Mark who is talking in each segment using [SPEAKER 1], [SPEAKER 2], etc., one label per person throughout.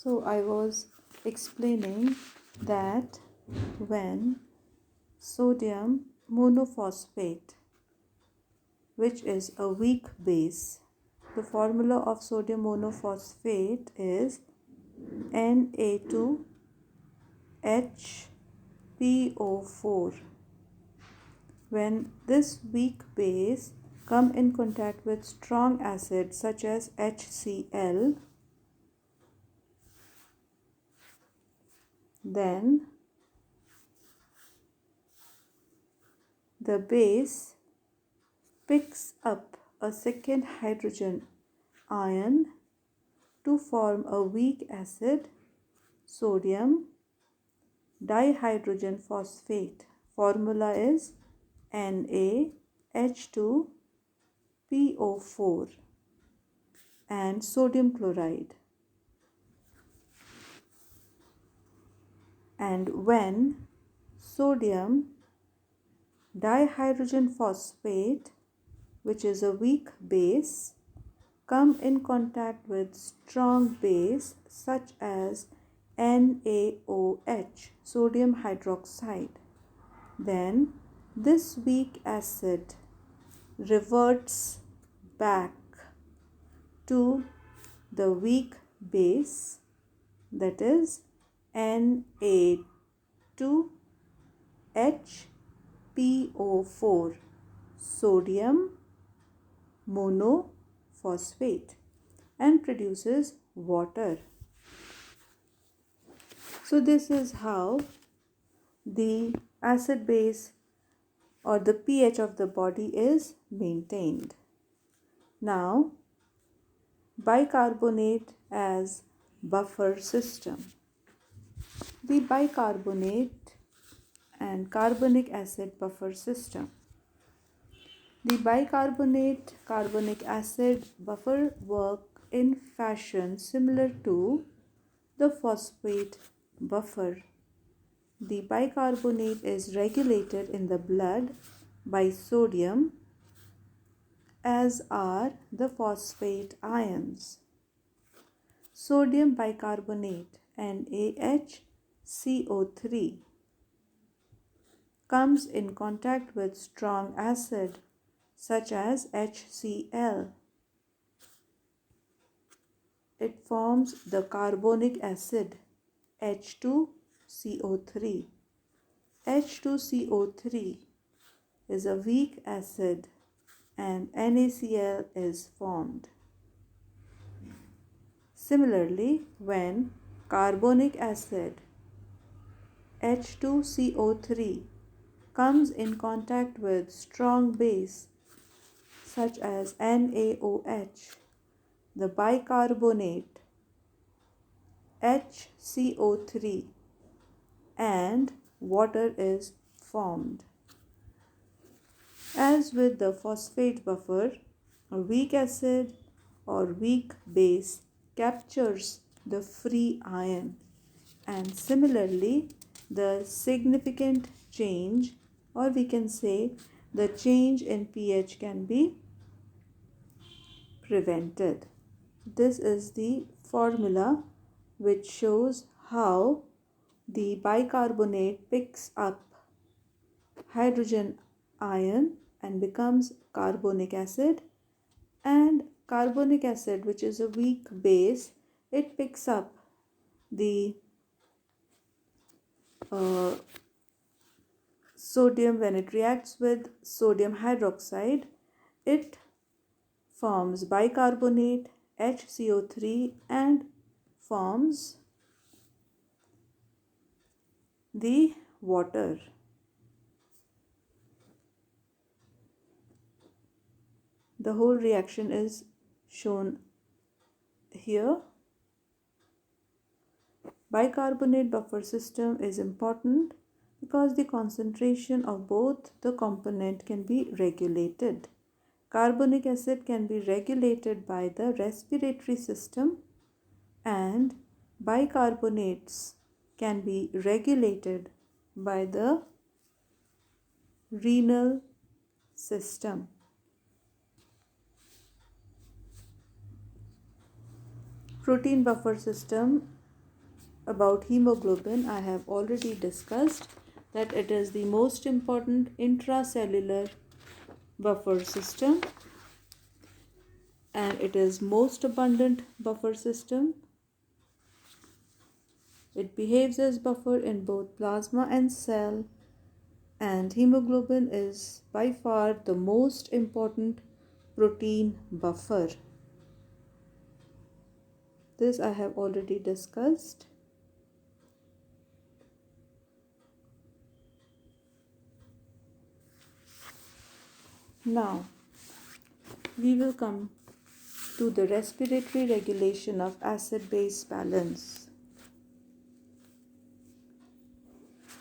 [SPEAKER 1] So I was explaining that when sodium monophosphate, which is a weak base, the formula of sodium monophosphate is Na2HPO4. When this weak base come in contact with strong acid such as HCl, then the base picks up a second hydrogen ion to form a weak acid, sodium dihydrogen phosphate. Formula is NaH2PO4 and sodium chloride. And when sodium dihydrogen phosphate, which is a weak base, come in contact with strong base such as NaOH, sodium hydroxide, then this weak acid reverts back to the weak base, that is Na2HPO4, sodium monophosphate, and produces water. So this is how the acid base or the pH of the body is maintained. Now, bicarbonate as buffer system. The bicarbonate and carbonic acid buffer system. The bicarbonate carbonic acid buffer work in fashion similar to the phosphate buffer. The bicarbonate is regulated in the blood by sodium, as are the phosphate ions. Sodium bicarbonate NaHCO3 comes in contact with strong acid such as HCl. It forms the carbonic acid H2CO3. H2CO3 is a weak acid and NaCl is formed. Similarly, when carbonic acid H2CO3 comes in contact with strong base such as NaOH, the bicarbonate HCO3 and water is formed. As with the phosphate buffer, a weak acid or weak base captures the free ion, and similarly the significant change, or we can say the change in pH, can be prevented. This is the formula which shows how the bicarbonate picks up hydrogen ion and becomes carbonic acid, and carbonic acid, which is a weak base, it picks up the sodium. When it reacts with sodium hydroxide, it forms bicarbonate HCO3 and forms the water. The whole reaction is shown here. Bicarbonate buffer system is important because the concentration of both the component can be regulated. Carbonic acid can be regulated by the respiratory system, and bicarbonates can be regulated by the renal system. Protein buffer system About hemoglobin, I have already discussed that it is the most important intracellular buffer system, and it is most abundant buffer system. It behaves as buffer in both plasma and cell, and hemoglobin is by far the most important protein buffer. This I have already discussed. Now, we will come to the respiratory regulation of acid-base balance.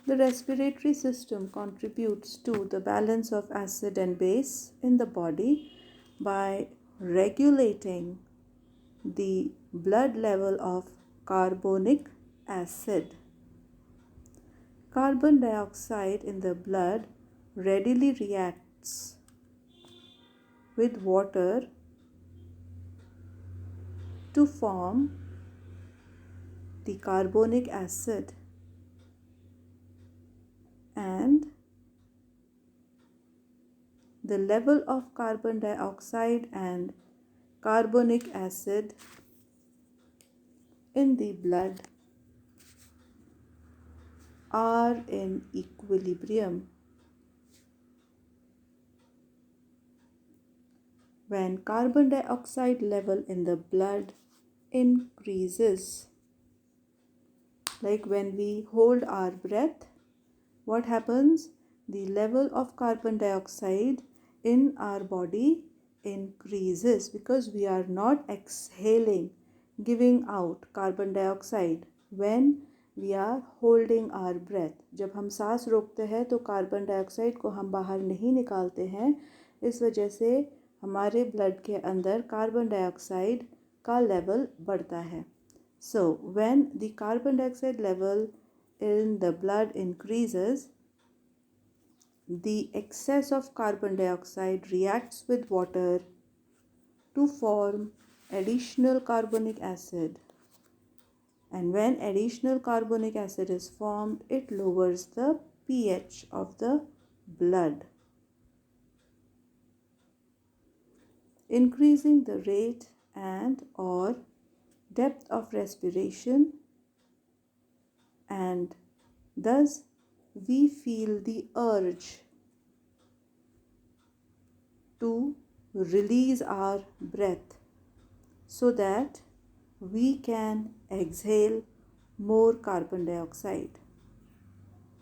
[SPEAKER 1] The respiratory system contributes to the balance of acid and base in the body by regulating the blood level of carbonic acid. Carbon dioxide in the blood readily reacts with water to form the carbonic acid, and the level of carbon dioxide and carbonic acid in the blood are in equilibrium. When carbon dioxide level in the blood increases, like when we hold our breath, what happens? The level of carbon dioxide in our body increases because we are not exhaling, giving out carbon dioxide when we are holding our breath. जब हम सांस रोकते हैं तो carbon dioxide को हम बाहर नहीं निकालते हैं, इस वजह से हमारे ब्लड के अंदर कार्बन डाइऑक्साइड का लेवल बढ़ता है. So when the carbon dioxide level in the blood increases, the excess of carbon dioxide reacts with water to form additional carbonic acid. And when additional carbonic acid is formed, it lowers the pH of the blood, increasing the rate and or depth of respiration, and thus we feel the urge to release our breath so that we can exhale more carbon dioxide.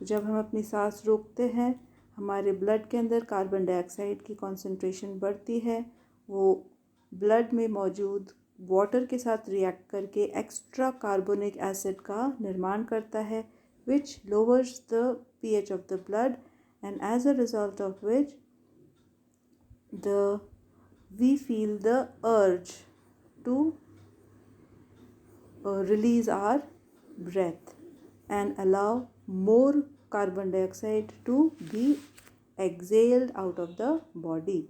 [SPEAKER 1] जब हम अपनी सांस रोकते हैं, हमारे blood के अंदर carbon dioxide की कॉन्सेंट्रेशन बढ़ती है. वो ब्लड में मौजूद वाटर के साथ रिएक्ट करके एक्स्ट्रा कार्बोनिक एसिड का निर्माण करता है, which lowers the pH of the blood, and as a result of which we feel the urge to release our breath and allow more carbon dioxide to be exhaled out of the body.